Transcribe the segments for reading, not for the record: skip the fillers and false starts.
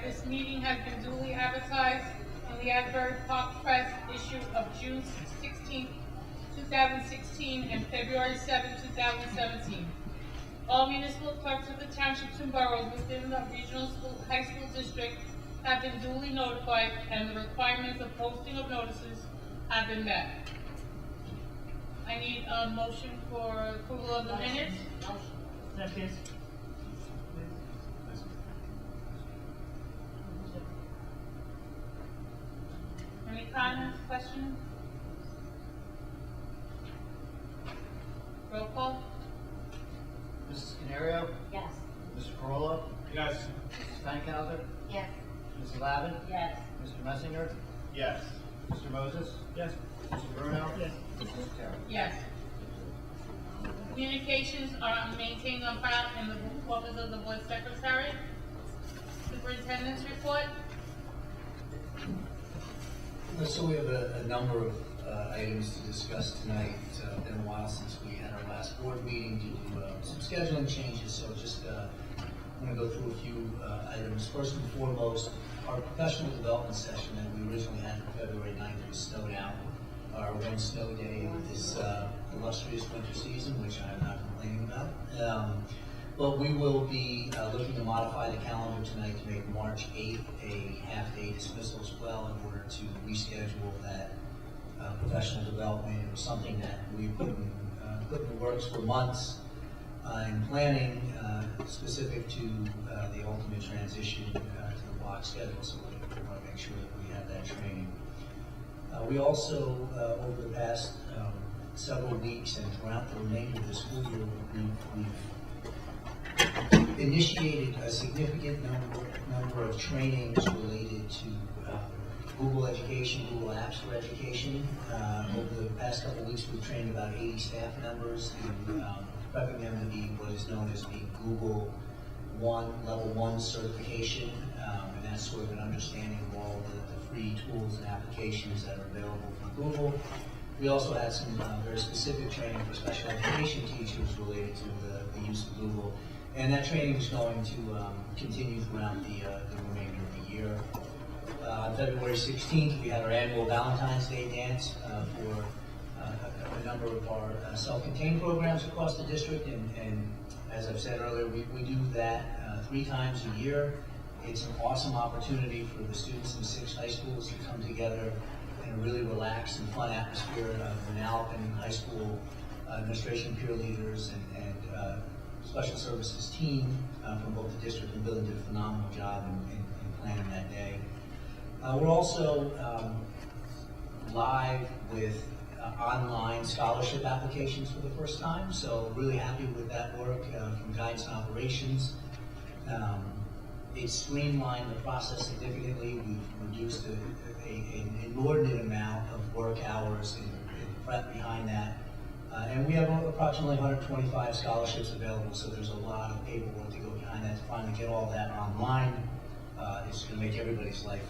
This meeting has been duly advertised in the Asbury Park Press issue of June 16, 2016 and February 7, 2017. All municipal clerks of the townships and boroughs within the regional school, high school district have been duly notified, and the requirements of posting of notices have been met. I need a motion for approval of the minutes. Second. Any comments, questions? Roll call. Mrs. Canario? Yes. Mr. Corolla? Yes. Mrs. Steinkalder? Yes. Mrs. Lavin? Yes. Mr. Messinger? Yes. Mr. Moses? Yes. Mr. Bruno? Yes. Mrs. Terry? Yes. Communications are maintained on file in the office of the board secretary. Superintendent's report. So we have a number of items to discuss tonight. It's been a while since we had our last board meeting due to some scheduling changes, so just I'm going to go through a few items. First and foremost, our professional development session that we originally had for February 9th was snowed out. Our one snow day this illustrious winter season, which I'm not complaining about. But we will be looking to modify the calendar tonight to make March 8th a half-day dismissal as well in order to reschedule that professional development. It was something that we put in the works for months in planning specific to the ultimate transition to the block schedule, so we want to make sure that we have that training. We also, over the past several weeks and throughout the remainder of the school year, we've initiated a significant number of trainings related to Google Education, Google Apps for Education. Over the past couple of weeks, we've trained about 80 staff members in prepping them to be what is known as the Google Level 1 certification, and that's sort of an understanding of all the free tools and applications that are available from Google. We also had some very specific training for special education teachers related to the use of Google, and that training is going to continue throughout the remainder of the year. On February 16th, we had our annual Valentine's Day dance for a number of our self-contained programs across the district, and as I've said earlier, we do that 3 times a year. It's an awesome opportunity for the students in 6 high schools to come together in a really relaxed and fun atmosphere. The Manalapan High School administration, peer leaders, and special services team from both the district and building did a phenomenal job in planning that day. We're also live with online scholarship applications for the first time, so really happy with that work from guidance and operations. It's streamlined the process significantly. We've reduced an inordinate amount of work hours and prep behind that. And we have approximately 125 scholarships available, so there's a lot of paperwork to go behind that to finally get all that online. It's going to make everybody's life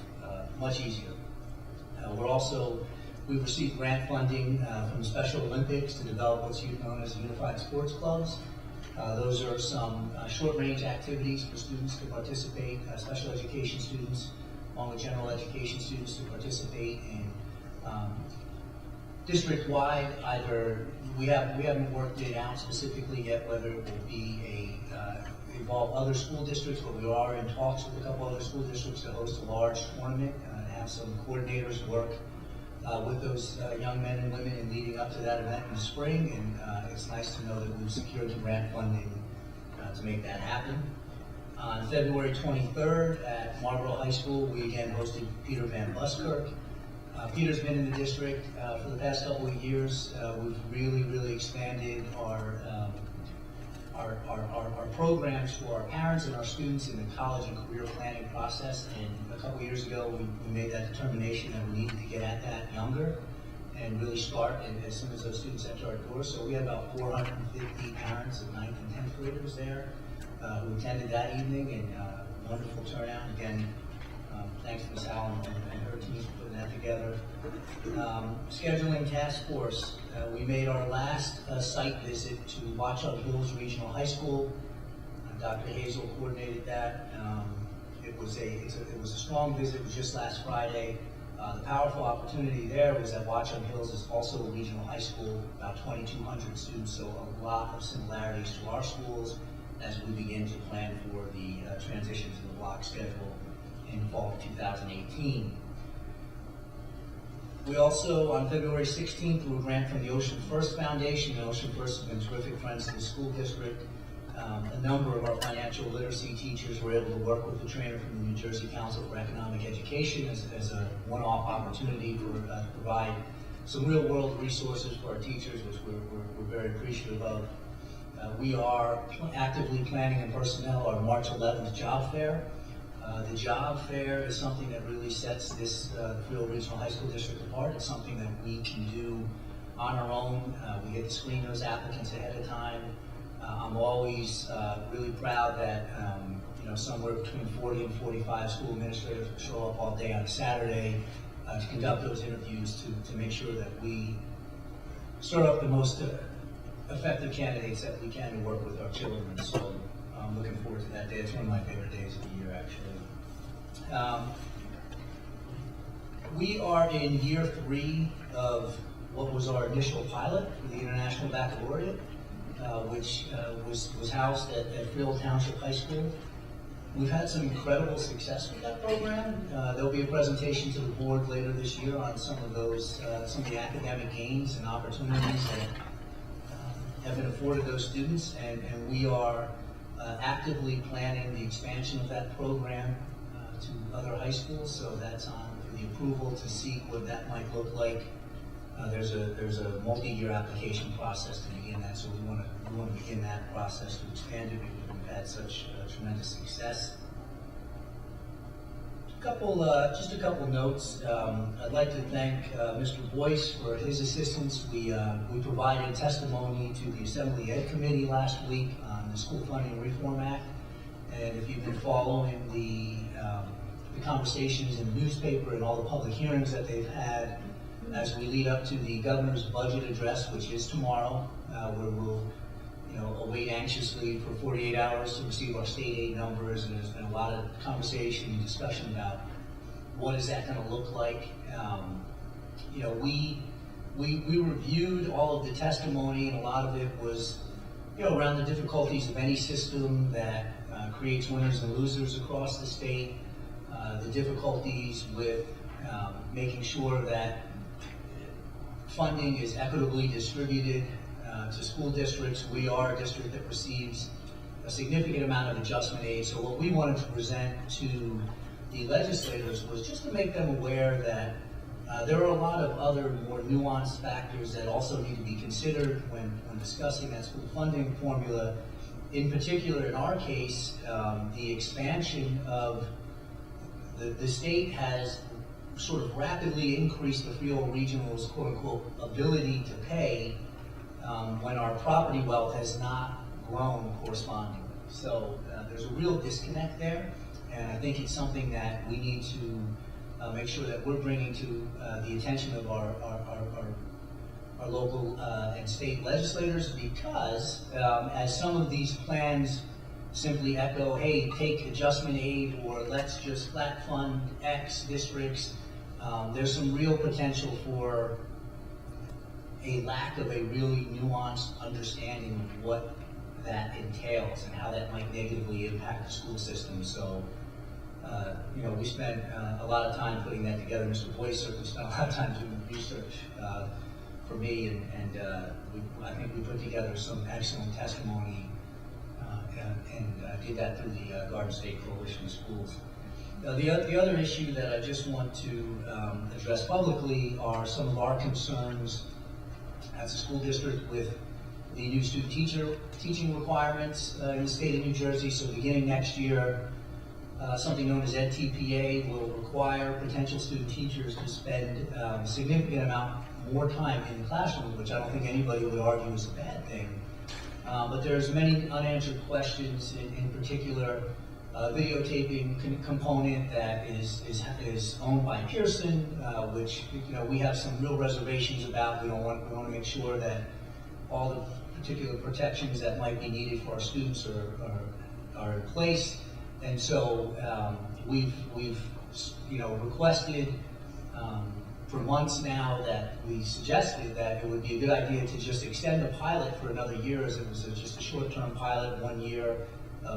much easier. We've received grant funding from Special Olympics to develop what's known as Unified Sports Clubs. Those are some short-range activities for students to participate, special education students, along with general education students to participate in. District-wide, either we haven't worked it out specifically yet whether it will be involve other school districts, but we are in talks with a couple other school districts to host a large tournament and have some coordinators work with those young men and women in leading up to that event in the spring, and it's nice to know that we've secured the grant funding to make that happen. On February 23rd at Marlboro High School, we again hosted Peter Van Buskirk. Peter's been in the district for the past couple of years. We've really expanded our programs for our parents and our students in the college and career planning process. And a couple of years ago, we made that determination that we needed to get at that younger and really start as soon as those students enter our doors. So we had about 450 parents of 9th and 10th graders there who attended that evening, and wonderful turnout. Again, thanks to Ms. Allen and her team for putting that together. Scheduling task force. We made our last site visit to Watchung Hills Regional High School. Dr. Hazel coordinated that. It was a strong visit. It was just last Friday. The powerful opportunity there was that Watchung Hills is also a regional high school, about 2,200 students, so a lot of similarities to our schools as we begin to plan for the transition to the block schedule in fall of 2018. We also, on February 16th, through a grant from the Ocean First Foundation, and Ocean First has been terrific friends to the school district. A number of our financial literacy teachers were able to work with the trainer from the New Jersey Council for Economic Education as a one-off opportunity to provide some real-world resources for our teachers, which we're very appreciative of. We are actively planning in personnel our March 11th job fair. The job fair is something that really sets this Freehold Regional High School District apart. It's something that we can do on our own. We get to screen those applicants ahead of time. I'm always really proud that somewhere between 40 and 45 school administrators will show up all day on Saturday to conduct those interviews to make sure that we sort up the most effective candidates that we can to work with our children. So I'm looking forward to that day. It's one of my favorite days of the year, actually. We are in year 3 of what was our initial pilot for the International Baccalaureate, which was housed at Freehold Township High School. We've had some incredible success with that program. There'll be a presentation to the board later this year on some of the academic gains and opportunities that have been afforded those students, and we are actively planning the expansion of that program to other high schools. So that's on for the approval to see what that might look like there's a multi-year application process to begin that, so we want to begin that process to expand it because we've had such tremendous success. Just a couple notes. I'd like to thank Mr. Boyce for his assistance. We provided testimony to the Assembly Ed Committee last week on the School Funding Reform Act, and if you've been following the conversations in the newspaper and all the public hearings that they've had as we lead up to the governor's budget address, which is tomorrow, where we'll await anxiously for 48 hours to receive our state aid numbers, and there's been a lot of conversation and discussion about what is that going to look like. We reviewed all of the testimony, and a lot of it was around the difficulties of any system that creates winners and losers across the state, the difficulties with making sure that funding is equitably distributed to school districts. We are a district that receives a significant amount of adjustment aid, so what we wanted to present to the legislators was just to make them aware that there are a lot of other more nuanced factors that also need to be considered when discussing that school funding formula. In particular, in our case, the expansion of the state has sort of rapidly increased the Freehold Regional's quote-unquote ability to pay when our property wealth has not grown correspondingly. So there's a real disconnect there, and I think it's something that we need to make sure that we're bringing to the attention of our local and state legislators, because as some of these plans simply echo, hey, take adjustment aid, or let's just flat fund X districts, there's some real potential for a lack of a really nuanced understanding of what that entails and how that might negatively impact the school system. So, we spent a lot of time putting that together. Mr. Boyce certainly spent a lot of time doing research for me, and I think we put together some excellent testimony and did that through the Garden State Coalition of Schools. The other issue that I just want to address publicly are some of our concerns as a school district with the new student teaching requirements in the state of New Jersey. So beginning next year, something known as EdTPA will require potential student teachers to spend a significant amount more time in the classroom, which I don't think anybody would argue is a bad thing. But there's many unanswered questions, in particular, videotaping component that is owned by Pearson, which we have some real reservations about. We want to make sure that all the particular protections that might be needed for our students are in place, and so we've requested for months now that we suggested that it would be a good idea to just extend the pilot for another year, as it was just a short-term pilot, 1 year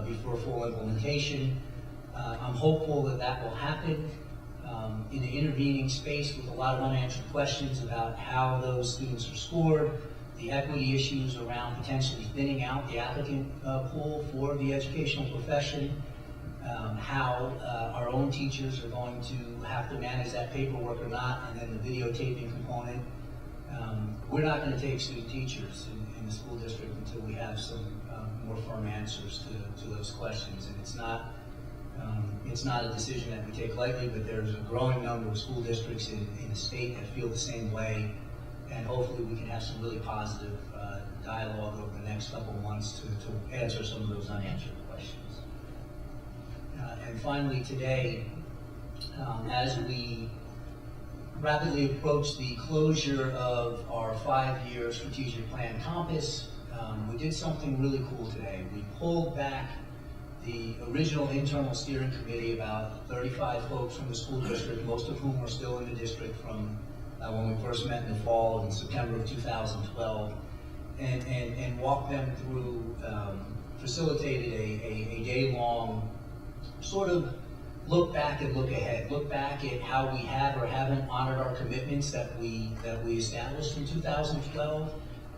before full implementation. I'm hopeful that that will happen in the intervening space with a lot of unanswered questions about how those students are scored, the equity issues around potentially thinning out the applicant pool for the educational profession, how our own teachers are going to have to manage that paperwork or not, and then the videotaping component. We're not going to take student teachers in the school district until we have some more firm answers to those questions. And it's not a decision that we take lightly, but there's a growing number of school districts in the state that feel the same way, and hopefully we can have some really positive dialogue over the next couple of months to answer some of those unanswered questions. And finally today, as we rapidly approach the closure of our 5-year strategic plan compass, we did something really cool today. We pulled back the original internal steering committee, about 35 folks from the school district, most of whom are still in the district from when we first met in the fall in September of 2012, and walked them through, facilitated a day-long sort of look back and look ahead. Look back at how we have or haven't honored our commitments that we established in 2012,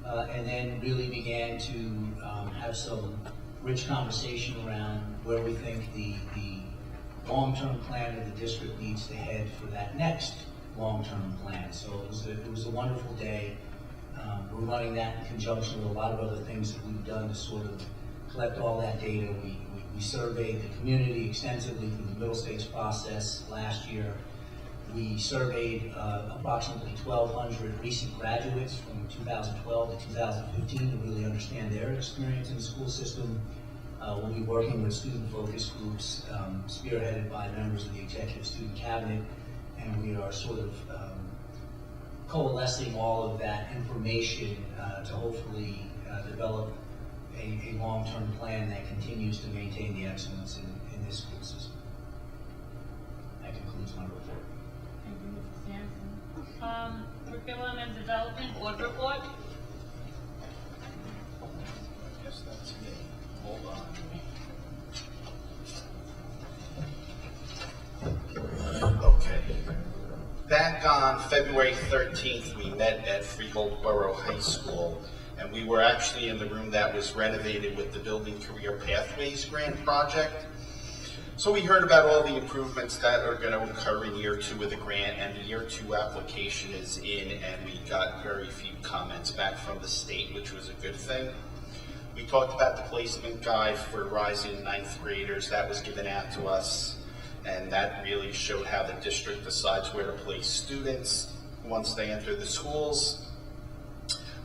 and then really began to have some rich conversation around where we think the long-term plan of the district needs to head for that next long-term plan. So it was a wonderful day. We're running that in conjunction with a lot of other things that we've done to sort of collect all that data. We surveyed the community extensively through the middle stage process last year. We surveyed approximately 1,200 recent graduates from 2012 to 2015 to really understand their experience in the school system. We'll be working with student focus groups spearheaded by members of the Executive Student Cabinet, and we are sort of coalescing all of that information to hopefully develop a long-term plan that continues to maintain the excellence in this school system. That concludes my report. Thank you, Mr. Sampson. Curriculum and Development Board Report. Yes, that's me. Hold on. Okay. Back on February 13th, we met at Freehold Borough High School, and we were actually in the room that was renovated with the Building Career Pathways Grant Project. So we heard about all the improvements that are going to occur in year 2 of the grant, and the year 2 application is in, and we got very few comments back from the state, which was a good thing. We talked about the placement guide for rising 9th graders that was given out to us, and that really showed how the district decides where to place students once they enter the schools.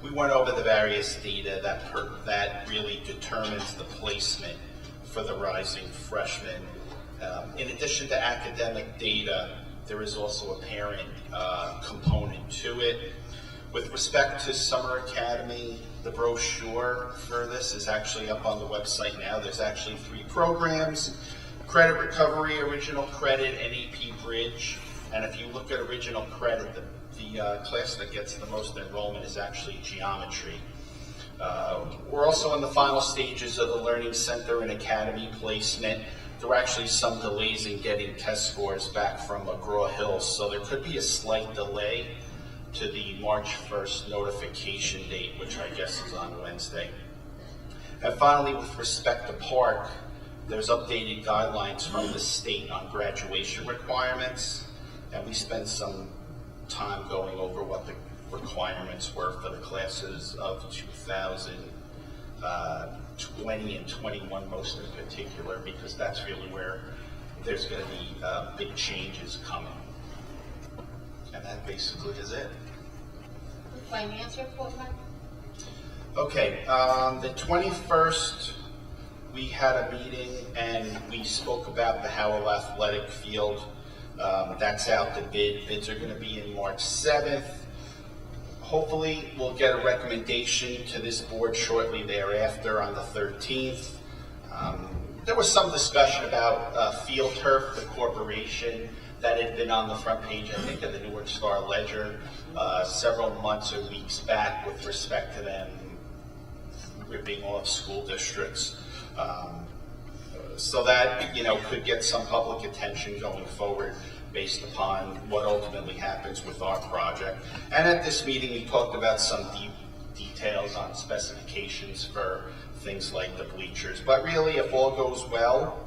We went over the various data that really determines the placement for the rising freshmen. In addition to academic data, there is also a parent component to it. With respect to Summer Academy, the brochure for this is actually up on the website now. There's actually 3 programs: Credit Recovery, Original Credit, and AP Bridge. And if you look at Original Credit, the class that gets the most enrollment is actually Geometry. We're also in the final stages of the Learning Center and Academy placement. There were actually some delays in getting test scores back from McGraw-Hill, so there could be a slight delay to the March 1st notification date, which I guess is on Wednesday. And finally, with respect to Park, there's updated guidelines from the state on graduation requirements, and we spent some time going over what the requirements were for the classes of 2020 and 21 most in particular, because that's really where there's going to be big changes coming. And that basically is it. Finance report, Mike? Okay, the 21st, we had a meeting and we spoke about the Howell Athletic Field. That's out to bid. Bids are going to be in March 7th. Hopefully, we'll get a recommendation to this board shortly thereafter on the 13th. There was some discussion about Field Turf, the corporation, that had been on the front page, I think, of the Newark Star Ledger several months or weeks back with respect to them ripping off school districts. So that, could get some public attention going forward based upon what ultimately happens with our project. And at this meeting, we talked about some details on specifications for things like the bleachers. But really, if all goes well,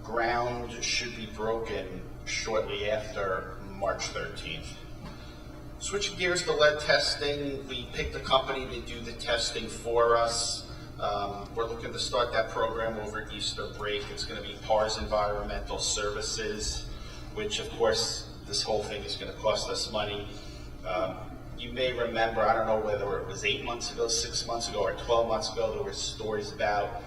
ground should be broken shortly after March 13th. Switching gears to lead testing, we picked a company to do the testing for us. We're looking to start that program over Easter break. It's going to be PARS Environmental Services, which of course this whole thing is going to cost us money. You may remember, I don't know whether it was 8 months ago, 6 months ago, or 12 months ago, there were stories about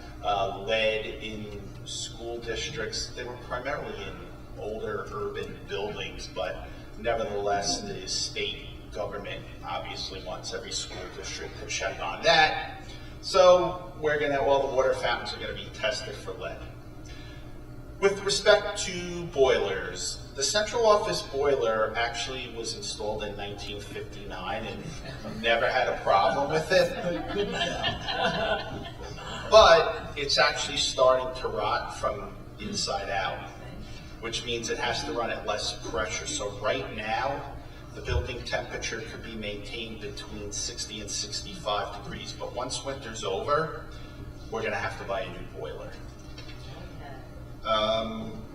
lead in school districts. They were primarily in older urban buildings, but nevertheless the state government obviously wants every school district to check on that. So all the water fountains are going to be tested for lead. With respect to boilers, the central office boiler actually was installed in 1959 and never had a problem with it. But it's actually starting to rot from inside out, which means it has to run at less pressure. So right now, the building temperature could be maintained between 60 and 65 degrees. But once winter's over, we're going to have to buy a new boiler.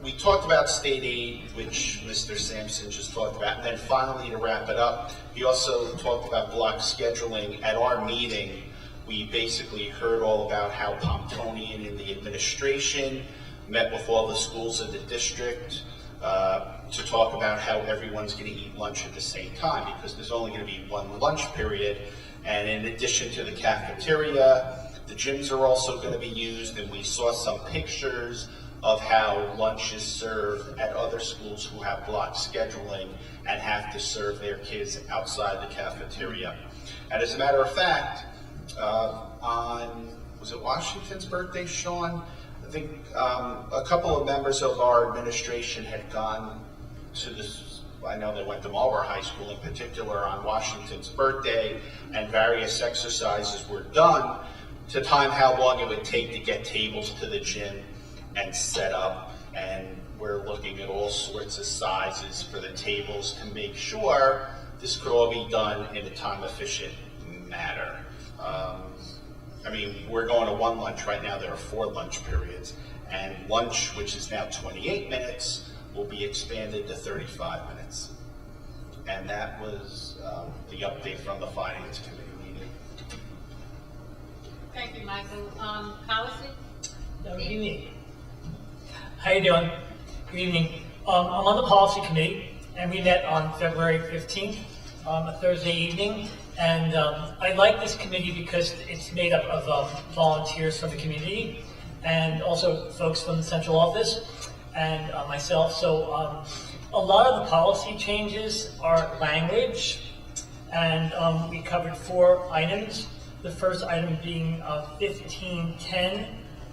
We talked about state aid, which Mr. Sampson just talked about, and then finally, to wrap it up, he also talked about block scheduling. At our meeting, we basically heard all about how Pomptonian and the administration met with all the schools in the district to talk about how everyone's going to eat lunch at the same time, because there's only going to be one lunch period. And in addition to the cafeteria, the gyms are also going to be used, and we saw some pictures of how lunch is served at other schools who have block scheduling and have to serve their kids outside the cafeteria. And as a matter of fact, was it Washington's birthday, Sean? I think a couple of members of our administration had gone to this, I know they went to Marlboro High School in particular on Washington's birthday, and various exercises were done to time how long it would take to get tables to the gym and set up. And we're looking at all sorts of sizes for the tables to make sure this could all be done in a time-efficient manner. I mean, we're going to one lunch right now. There are 4 lunch periods, and lunch, which is now 28 minutes, will be expanded to 35 minutes. And that was the update from the Finance Committee meeting. Thank you, Michael. Policy? Good evening. How you doing? Good evening. I'm on the policy committee, and we met on February 15th, a Thursday evening. And I like this committee because it's made up of volunteers from the community and also folks from the central office and myself. So a lot of the policy changes are language, and we covered 4 items. The first item being 1510,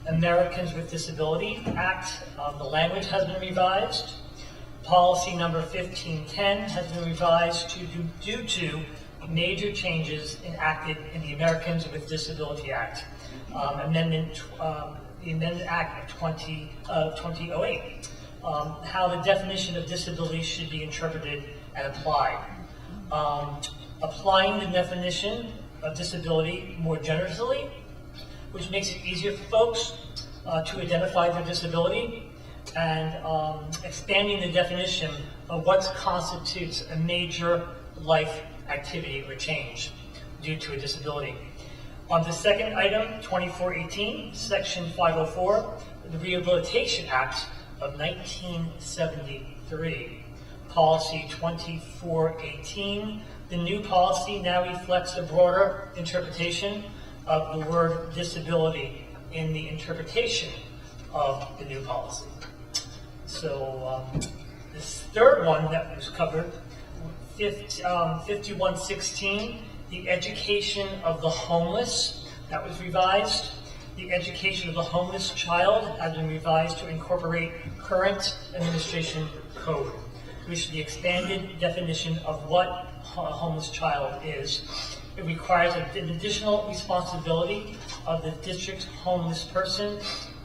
Americans with Disability Act. The language has been revised. Policy number 1510 has been revised due to major changes enacted in the Americans with Disability Act, the Amendment Act of 2008, how the definition of disability should be interpreted and applied. Applying the definition of disability more generously, which makes it easier for folks to identify their disability, and expanding the definition of what constitutes a major life activity or change due to a disability. On the second item, 2418, Section 504, the Rehabilitation Act of 1973. Policy 2418, the new policy now reflects a broader interpretation of the word disability in the interpretation of the new policy. So this third one that was covered, 5116, the education of the homeless, that was revised. The education of the homeless child has been revised to incorporate current administration code, which the expanded definition of what a homeless child is. It requires an additional responsibility of the district's homeless person,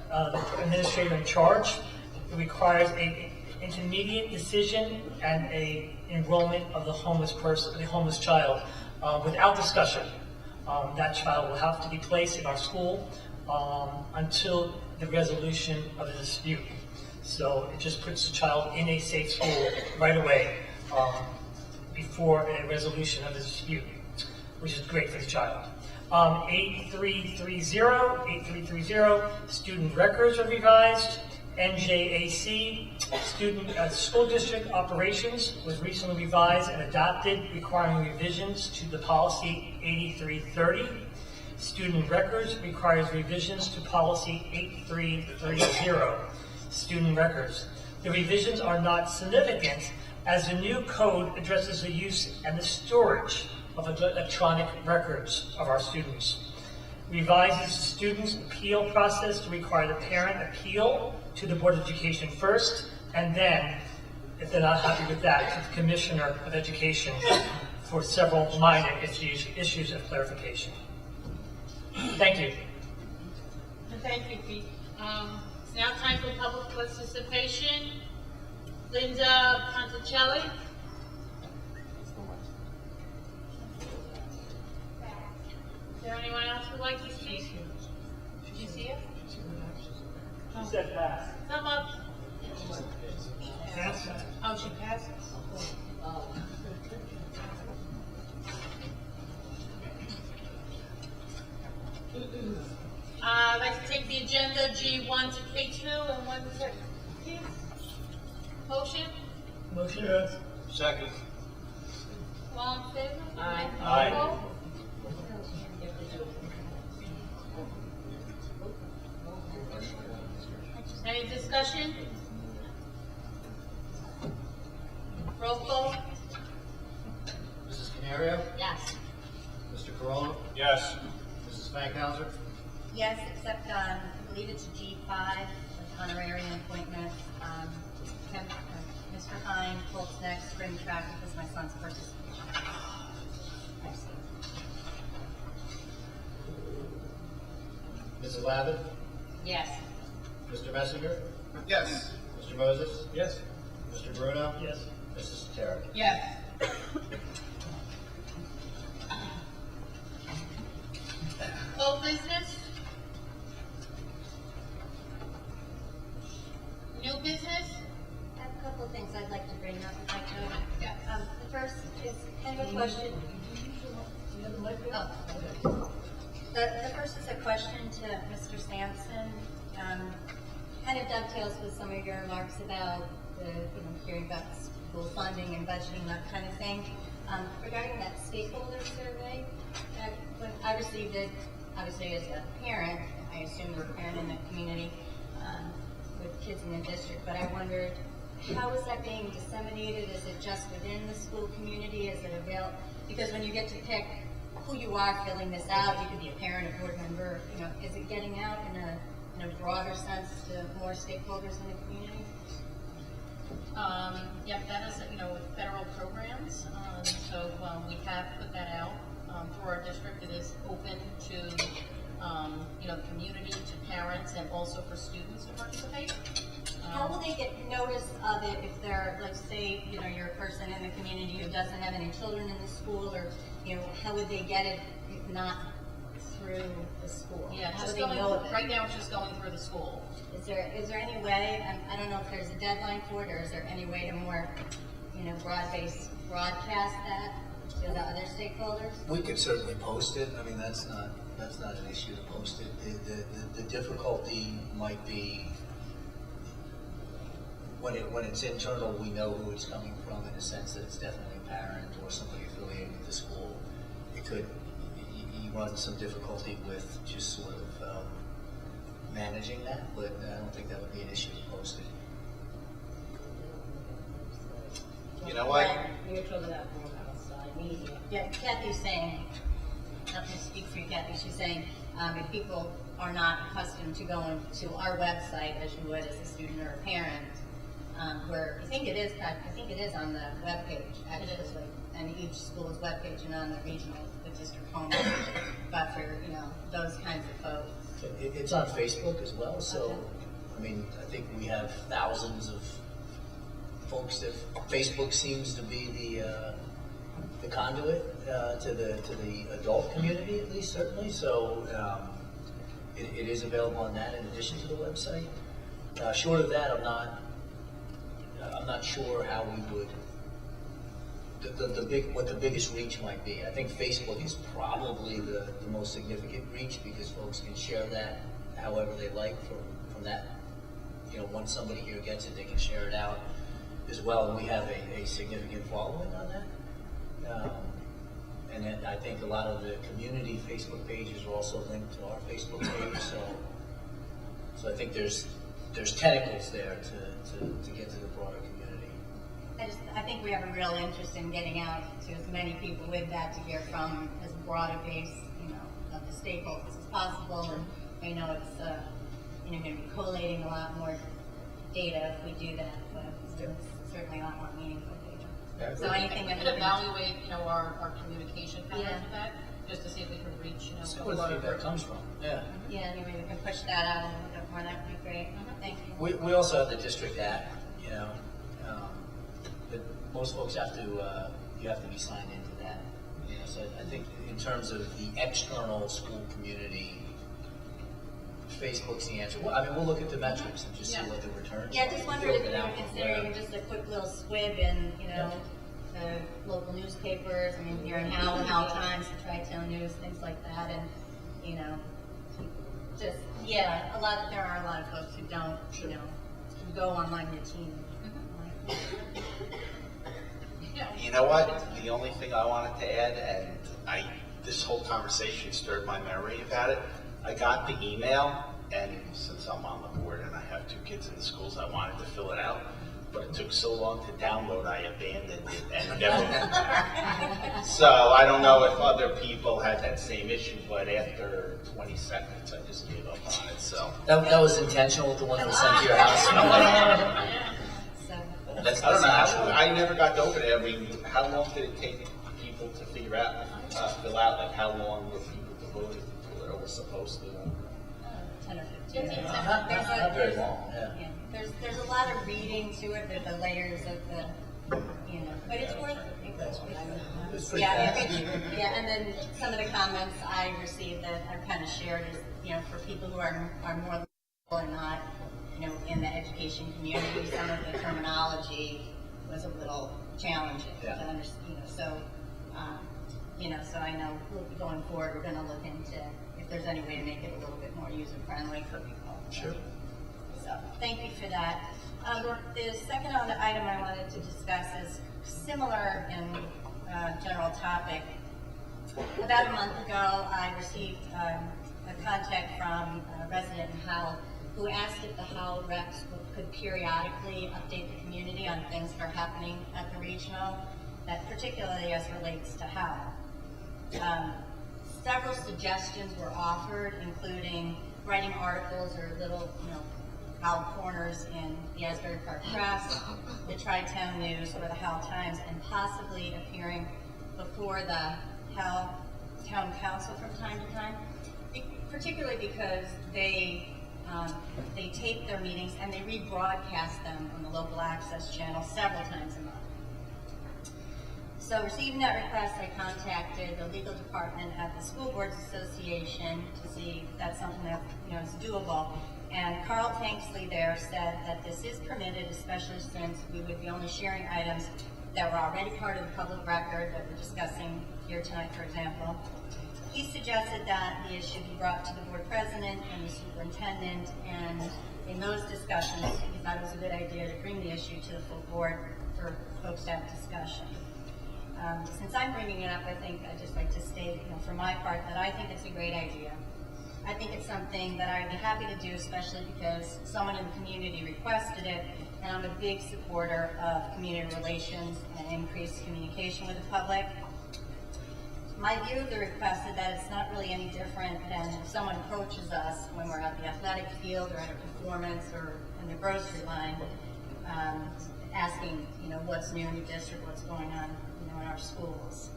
the administrator in charge. It requires an intermediate decision and a enrollment of the homeless person, the homeless child, without discussion. That child will have to be placed in our school until the resolution of the dispute. So it just puts the child in a safe school right away before a resolution of the dispute, which is great for the child. 8330, student records are revised. NJAC, school district operations, was recently revised and adopted, requiring revisions to the policy 8330. Student records requires revisions to policy 8330. Student records. The revisions are not significant, as the new code addresses the use and the storage of electronic records of our students. Revises the students' appeal process to require the parent appeal to the Board of Education first, and then, if they're not happy with that, to the Commissioner of Education for several minor issues of clarification. Thank you. Thank you, Pete. It's now time for public participation. Linda Ponticelli. Is there anyone else who'd like to speak? Did you see it? Oh. said pass. Come up. Pass. Oh, she passes. I'd like to take the agenda G1 to K2 and 1 to K. Motion? Motion. Yes. Second. All in favor? Aye. Opposed? Any discussion? Roll call? Mrs. Canario? Yes. Mr. Corolla? Yes. Mrs. Fankhauser? Yes, except, I believe it's G5, the honorarium appointment. Mr. Hine, Colts next, spring track, because my son's participation. Mrs. Lavin? Yes. Mr. Messinger? Yes. Mr. Moses? Yes. Mr. Bruno? Yes. Mrs. Terry? Yes. Old business? New business? I have a couple of things I'd like to bring up if I could. Yes. The first is kind of a question. Oh. The first is a question to Mr. Sampson. Kind of dovetails with some of your remarks about hearing about school funding and budgeting, that kind of thing. Regarding that stakeholder survey, when I received it, obviously as a parent, I assume you're a parent in the community with kids in the district, but I wondered, how is that being disseminated? Is it just within the school community? Is it available? Because when you get to pick who you are filling this out, you could be a parent, a board member, is it getting out in a broader sense to more stakeholders in the community? Yep, that is, with federal programs, so we have put that out for our district. It is open to, the community, to parents, and also for students to participate. How will they get notice of it if they're, let's say, you're a person in the community who doesn't have any children in the school, or, how would they get it if not through the school? Yeah, How just do they going, know of it? right now it's just going through the school. Is there any way, I don't know if there's a deadline for it, or is there any way to more, broad-based broadcast that to the other stakeholders? We could certainly post it. I mean, that's not an issue to post it. The difficulty might be when it's internal, we know who it's coming from in the sense that it's definitely a parent or somebody affiliated with the school. It could, you run some difficulty with just sort of managing that, but I don't think that would be an issue to post it. You know what? You're talking about outside media. Yeah, Kathy's saying, not to speak for you, Kathy, she's saying, if people are not accustomed to going to our website as you would as a student or a parent, where I think it is on the webpage, actually, and each school's webpage and on the regional, the district home page, but for, those kinds of folks. It's on Facebook as well, so, I mean, I think we have thousands of folks that Facebook seems to be the conduit to the adult community, at least, certainly, so it is available on that in addition to the website. Short of that, I'm not sure how we would, what the biggest reach might be. I think Facebook is probably the most significant reach because folks can share that however they like from that. Once somebody here gets it, they can share it out as well. And we have a significant following on that. And then I think a lot of the community Facebook pages are also linked to our Facebook page. So I think there's tentacles there to get to the broader community. I think we have a real interest in getting out to as many people with that to hear from as broad a base, of the stakeholders as possible. And we know it's, going to be collating a lot more data if we do that, but it's certainly a lot more meaningful data. So anything We that could evaluate, our communication patterns Yeah. with that, just to see if we can reach, That's where the feedback comes from. Yeah. Yeah, anyway, we can push that out a little bit more, that would be great. Thank you. We also have the district app, but most folks have to, you have to be signed into that. So I think in terms of the external school community Facebook's the answer. Well, I mean, we'll look at the metrics and just see Yeah. what the returns. Yeah, I just wondered if you Filter it were out. considering just a quick little squib in, the local newspapers, I mean, here in Howell, Howell Times, the Tri-Town News, things like that, and, just, there are a lot of folks who don't, who go online routinely. You know what? The only thing I wanted to add, and this whole conversation stirred my memory about it. I got the email, and since I'm on the board and I have 2 kids in the schools, I wanted to fill it out, but it took so long to download, I abandoned it and never went back. So I don't know if other people had that same issue, but after 20 seconds, I just gave up on it. So That was intentional with the one that was sent to your house. So, That's I don't know. natural. I never got to open it. I mean, how long did it take people to figure out, fill out? Like, how long were people devoted to it, or were supposed to? 10 or 15 minutes. Not very long, yeah. There's a lot of reading to it, there's the layers of the, but it's worth it. It's pretty Yeah, fast. and then some of the comments I received that I've kind of shared is, for people who are more or not, in the education community, some of the terminology was a little challenging to Yeah. understand, so I know going forward, we're gonna look into if there's any way to make it a little bit more user-friendly for people. Sure. So, thank you for that. The second on the item I wanted to discuss is similar in general topic. About a month ago, I received a contact from a resident in Howell who asked if the Howell reps could periodically update the community on things that are happening at the regional, that particularly as relates to Howell. Several suggestions were offered, including writing articles or little, Howell corners in the Asbury Park Press, the Tri-Town News, or the Howell Times, and possibly appearing before the Howell Town Council from time to time, particularly because they tape their meetings and they rebroadcast them on the local access channel several times a month. So receiving that request, I contacted the legal department at the School Boards Association to see if that's something that is doable. And Carl Tanksley there said that this is permitted, especially since we would be only sharing items that were already part of the public record that we're discussing here tonight, for example. He suggested that the issue be brought to the board president and the superintendent, and in those discussions, he thought it was a good idea to bring the issue to the full board for folks to have discussion. Since I'm bringing it up, I think I'd just like to state, for my part, that I think it's a great idea. I think it's something that I'd be happy to do, especially because someone in the community requested it, and I'm a big supporter of community relations and increased communication with the public. My view of the request is that it's not really any different than if someone approaches us when we're at the athletic field or at a performance or in the grocery line, asking, what's new in your district, what's going on, in our schools.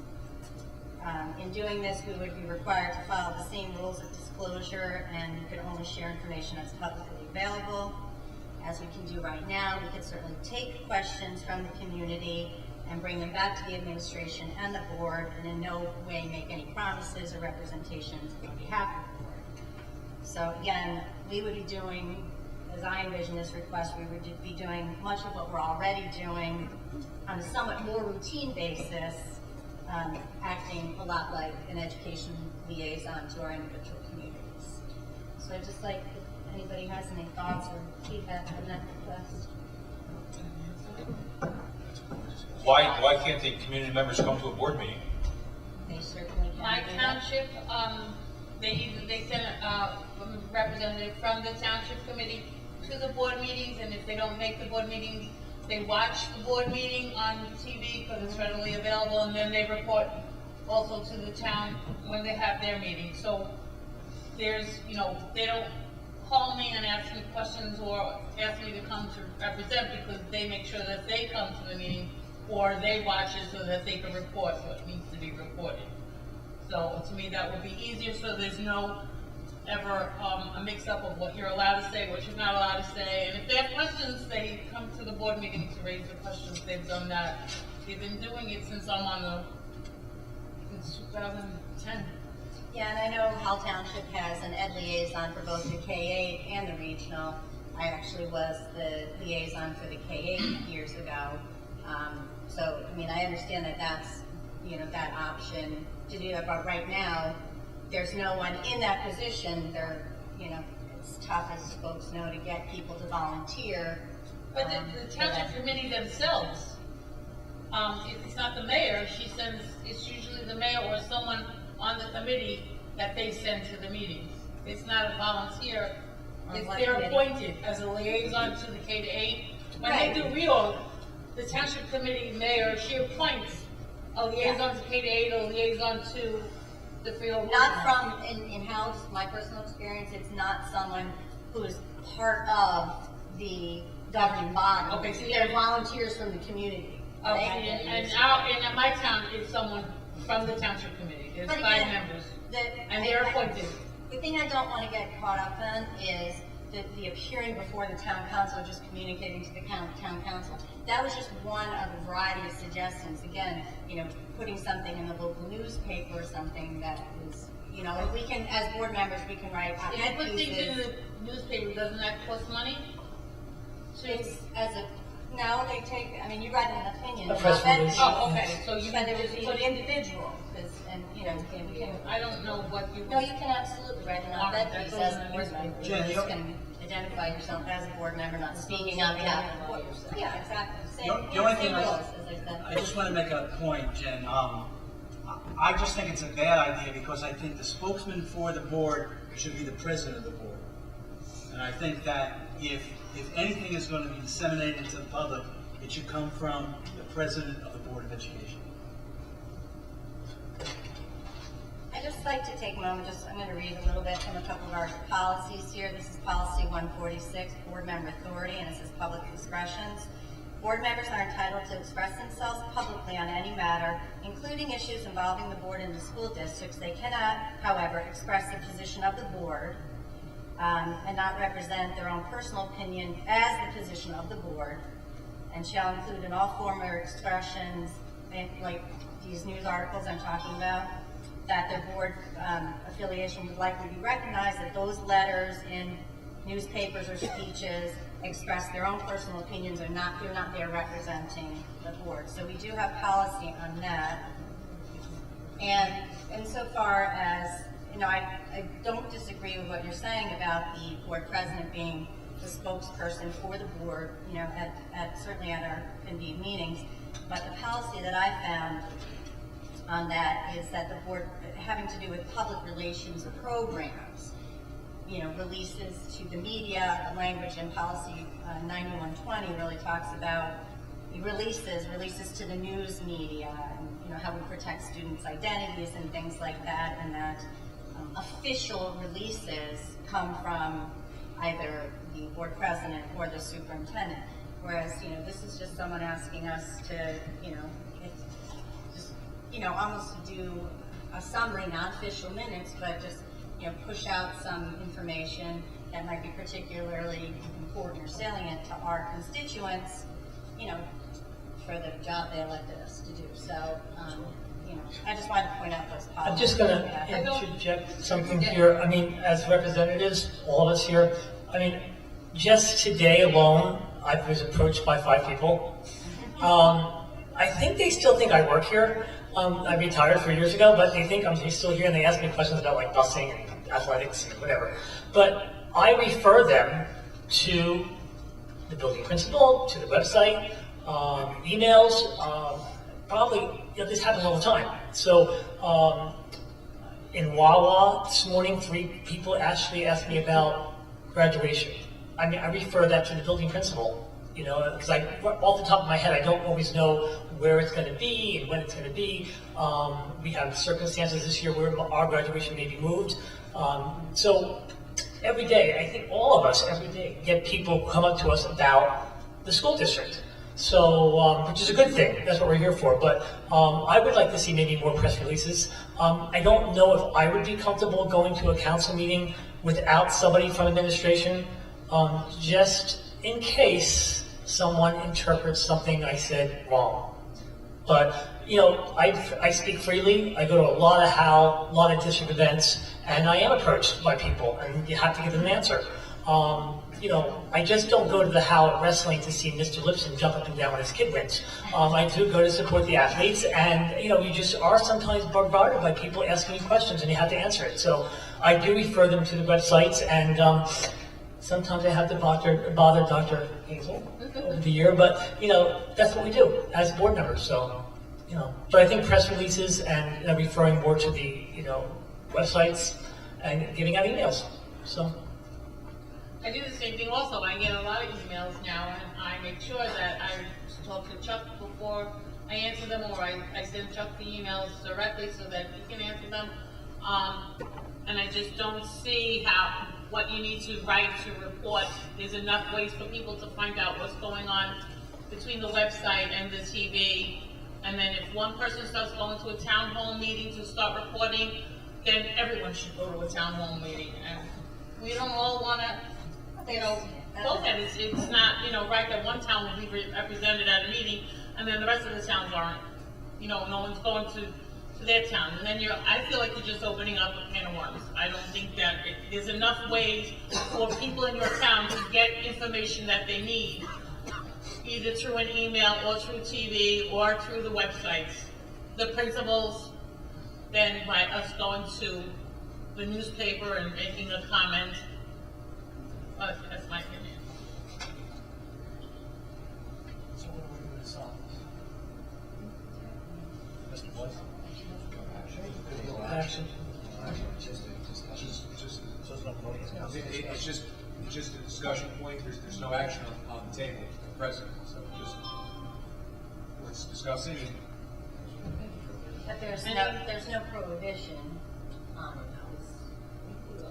In doing this, we would be required to follow the same rules of disclosure, and you could only share information that's publicly available. As we can do right now, we could certainly take questions from the community and bring them back to the administration and the board, and in no way make any promises or representations on behalf of the board. So again, we would be doing, as I envision this request, we would be doing much of what we're already doing on a somewhat more routine basis, acting a lot like an education liaison to our individual communities. So I'd just like, if anybody has any thoughts or feedback on that request. Why can't the community members come to a board meeting? They certainly can. My do that. township, they send a representative from the township committee to the board meetings, and if they don't make the board meetings, they watch the board meeting on TV because it's readily available, and then they report also to the town when they have their meeting. So there's, they don't call me and ask me questions or ask me to come to represent, because they make sure that they come to the meeting or they watch it so that they can report what needs to be reported. So to me, that would be easier, so there's no ever a mix-up of what you're allowed to say, what you're not allowed to say. And if they have questions, they come to the board meeting to raise the questions. They've done that. They've been doing it since I'm on since 2010. Yeah, and I know Howell Township has an ed liaison for both the K-8 and the regional. I actually was the liaison for the K-8 years ago. So, I mean, I understand that that's, that option to do that, but right now, there's no one in that position. It's tough, as folks know, to get people to volunteer. But the township committee themselves, if it's not the mayor, it's usually the mayor or someone on the committee that they send to the meetings. It's not a volunteer. They're appointed as a liaison to the K-8. When they do reorg, the township committee mayor, she appoints a liaison to K-8 or a liaison to the Freehold. Not from in-house, my personal experience, it's not someone who is part of the governing body. Okay, so they're volunteers from the community. Okay, and at my town, it's someone from the township committee. There's But 5 again, members, and they're appointed. The thing I don't want to get caught up in is the appearing before the town council, just communicating to the town council. That was just one of a variety of suggestions. Again, putting something in the local newspaper or something that is, if we can, as board members, we can write If you put things in the newspaper, doesn't that cost money? It's no, they take, you write an opinion. A press release. Oh, okay, so you But it would be an individual, I don't know what you. No, you can absolutely write an op-ed That piece goes as in a the board newspaper. member. Jen, You you just don't- can identify yourself as a board member, not speaking on behalf of the board. Yeah, exactly. The only thing Same rules, as I said. I just want to make a point, Jen. I just think it's a bad idea because I think the spokesman for the board should be the president of the board. And I think that if anything is going to be disseminated to the public, it should come from the president of the Board of Education. I'd just like to take a moment, I'm going to read a little bit from a couple of our policies here. This is policy 146, board member authority, and it says public expressions. Board members are entitled to express themselves publicly on any matter, including issues involving the board and the school districts. They cannot, however, express the position of the board and not represent their own personal opinion as the position of the board, and shall include in all former expressions, like these news articles I'm talking about, that their board affiliation would likely be recognized, that those letters in newspapers or speeches express their own personal opinions or not, they're not there representing the board. So we do have policy on that. And insofar as, I don't disagree with what you're saying about the board president being the spokesperson for the board, certainly at our convened meetings. But the policy that I found on that is that the board, having to do with public relations programs, releases to the media, the language in policy 9120 really talks about releases to the news media, and how we protect students' identities and things like that, and that official releases come from either the board president or the superintendent. Whereas, this is just someone asking us to, almost to do a summary, not official minutes, but just, push out some information that might be particularly important or salient to our constituents, for the job they elected us to do. So, I just wanted to point out those policies. I'm just going to interject something here. As representatives, all of us here, just today alone, I was approached by 5 people. I think they still think I work here. I retired 3 years ago, but they think I'm still here, and they ask me questions about busing and athletics and whatever. But I refer them to the building principal, to the website, emails. Probably, this happens all the time. So in Wawa this morning, 3 people actually asked me about graduation. I refer that to the building principal. Because off the top of my head, I don't always know where it's going to be and when it's going to be. We have circumstances this year where our graduation may be moved. So every day, I think all of us every day get people come up to us about the school district. So, which is a good thing. That's what we're here for. But I would like to see maybe more press releases. I don't know if I would be comfortable going to a council meeting without somebody from administration, just in case someone interprets something I said wrong. But you know, I speak freely. I go to a lot of district events, and I am approached by people, and you have to give them an answer. You know, I just don't go to the How at wrestling to see Mr. Lipson jump up and down when his kid wins. I do go to support the athletes, and you know, you just are sometimes bombarded by people asking you questions, and you have to answer it. So I do refer them to the websites, and sometimes I have to bother Dr. Hazel over the year, but you know, that's what we do as board members. So, you know, but I think press releases and referring more to the websites and giving out emails. So. I do the same thing also. I get a lot of emails now, and I make sure that I talk to Chuck before I answer them, or I send Chuck the emails directly so that he can answer them. And I just don't see what you need to write to report. There's enough ways for people to find out what's going on between the website and the TV. And then if one person starts going to a town hall meeting to start reporting, then everyone should go to a town hall meeting. And we don't all want to, both at it. It's not, right that one town will be represented at a meeting and then the rest of the towns aren't. No one's going to their town. And then I feel like you're just opening up a can of worms. I don't think that there's enough ways for people in your town to get information that they need, either through an email or through TV or through the websites. The principals, then by us going to the newspaper and making a comment. That's my opinion. So what are we doing to solve this? Mr. Boyce? Action. It's just a discussion point. There's no action on the table at present. So let's discuss it. But there's no prohibition on those.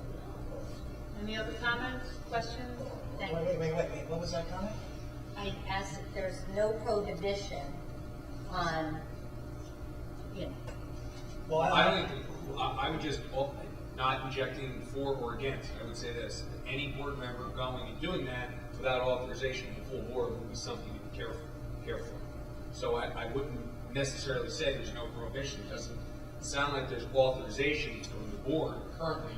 Any other comments, questions? Thank you. Wait, what was that comment? I asked if there's no prohibition on, Well, I would just, not injecting for or against. I would say this: any board member going and doing that without authorization of the full board would be something to be careful. So I wouldn't necessarily say there's no prohibition. It doesn't sound like there's authorization from the board currently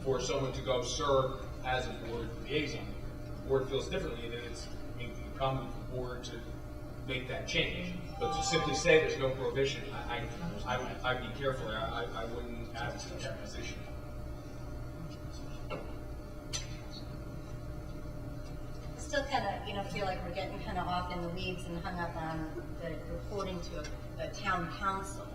for someone to go serve as a board liaison. The board feels differently that it's incumbent on the board to make that change. But to simply say there's no prohibition, I'd be careful. I wouldn't advocate that position. I still kind of, feel like we're getting kind of off in the weeds and hung up on the reporting to the town council.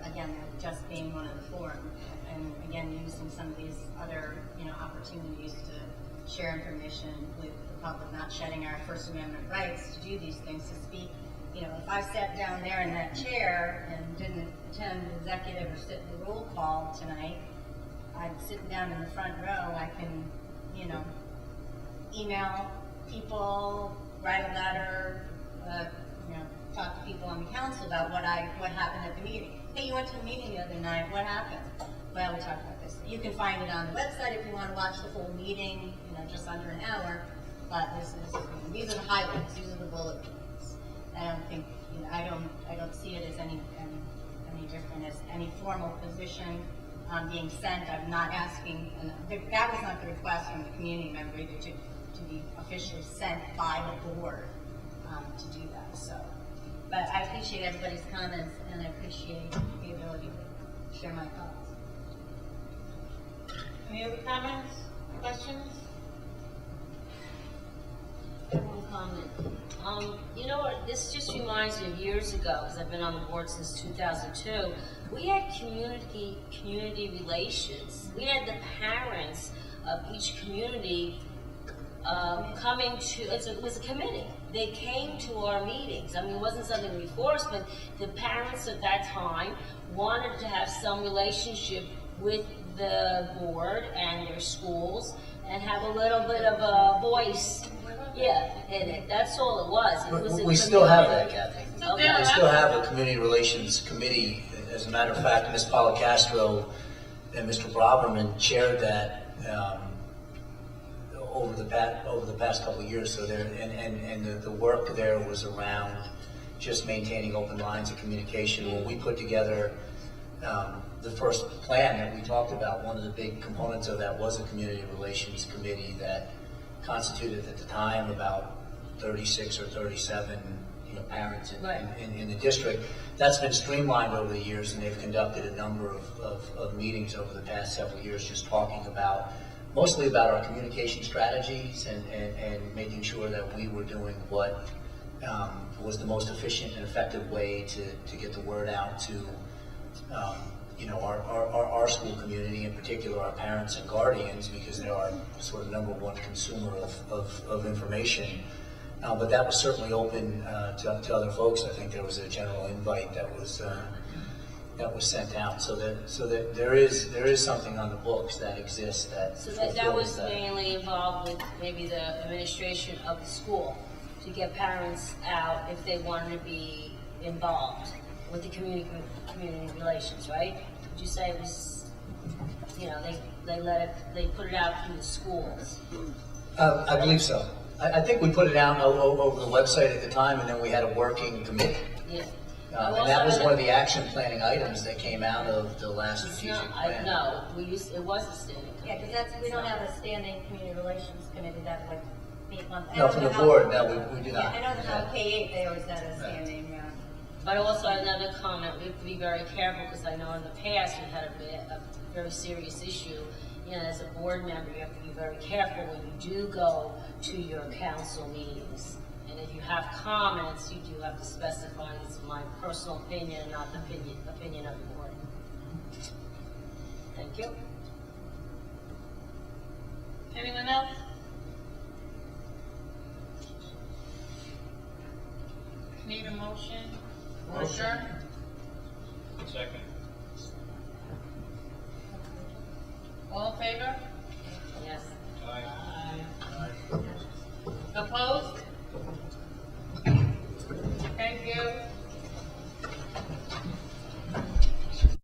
Again, just being one of the forums, and again, using some of these other, opportunities to share information with the public, not shedding our First Amendment rights to do these things, to speak. If I sat down there in that chair and didn't attend the executive or sit in the roll call tonight, I'm sitting down in the front row. I can, email people, write a letter, talk to people on the council about what happened at the meeting. Hey, you went to a meeting the other night. What happened? Well, we talked about this. You can find it on the website if you want to watch the whole meeting, just under an hour. But these are the highlights. These are the bullet points. I don't think, I don't see it as any different as any formal position being sent. I'm not asking, and that was not the request from the community member either, to be officially sent by the board to do that. So, but I appreciate everybody's comments, and I appreciate the ability to share my thoughts. Any other comments, questions? One comment. You know what? This just reminds me of years ago, because I've been on the board since 2002. We had community relations. We had the parents of each community coming to. It was a committee. They came to our meetings. I mean, it wasn't something we forced, but the parents at that time wanted to have some relationship with the board and their schools and have a little bit of a voice. Yeah, in it. That's all it was. We still have that, Kathy. Okay. We still have a community relations committee. As a matter of fact, Ms. Policastro and Mr. Braverman chaired that over the past couple of years. So there, and the work there was around, just maintaining open lines of communication. When we put together the first plan that we talked about, one of the big components of that was a community relations committee that constituted at the time about 36 or 37 parents in the district. That's been streamlined over the years, and they've conducted a number of meetings over the past several years just talking about, mostly about our communication strategies and making sure that we were doing what was the most efficient and effective way to get the word out to our school community, in particular our parents and guardians, because they are sort of number one consumer of information. But that was certainly open to other folks. I think there was a general invite that was sent out, so that there is something on the books that exists that. So that was mainly involved with maybe the administration of the school to get parents out if they wanted to be involved with the community relations, right? Would you say it was, they put it out through the schools? I believe so. I think we put it out over the website at the time, and then we had a working committee. Yeah. And that was one of the action planning items that came out of the last strategic plan. No, it was a standing committee. Yeah, because we don't have a standing community relations committee that like meet monthly. No, from the board, no, we do not. Yeah, I know that K-8, they always had a standing, But also another comment, we have to be very careful, because I know in the past we had a very serious issue. As a board member, you have to be very careful when you do go to your council meetings. And if you have comments, you do have to specify it's my personal opinion, not the opinion of the board. Thank you. Anyone else? Need a motion? Adjourn? Second. All in favor?